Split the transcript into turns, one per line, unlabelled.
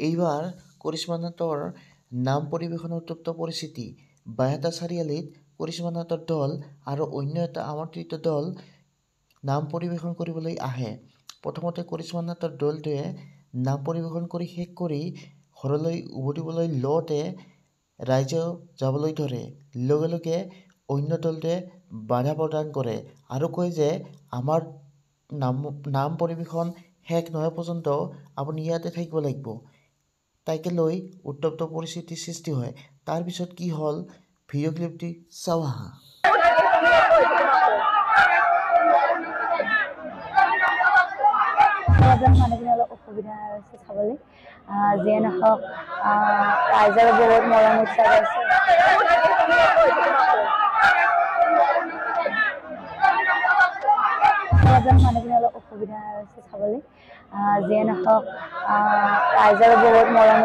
এইবাৰ কৰিশ্মা নাথৰ নাম পৰিৱেশনৰ উত্তপ্ত পৰিস্থিতি। বাইহাটা চাৰিআলিত কৰিশ্মা নাথৰ দল আৰু অন্য এটা আমন্ত্ৰিত দল নাম পৰিৱেশন কৰিবলৈ আহে। প্ৰথমতে কৰিশ্মা নাথৰ দলটোৱে নাম পৰিৱেশন কৰি শেষ কৰি ঘৰলৈ উভতিবলৈ লওঁতে ৰাইজেও যাবলৈ ধৰে। লগে লগে অন্য দলটোৱে বাধা প্ৰদান কৰে আৰু কয় যে আমাৰ নাম পৰিৱেশন শেষ নহয় পৰ্যন্ত আপুনি ইয়াতে থাকিব লাগিব। তাইকে লৈ উত্তপ্ত পৰিস্থিতিৰ সৃষ্টি হয়। তাৰ পিছত কি হ'ল ভিডিঅ' ক্লিপটি চাওঁ আহা।
মানুহখিনি অলপ অসুবিধা হৈছে চাবলৈ, যিয়ে নহওক ৰাইজৰ বহুত মৰম উৎসৱ আছে। মানুহখিনি অলপ অসুবিধা হৈছে চাবলৈ, যিয়ে নহওক ৰাইজৰ বহুত মৰম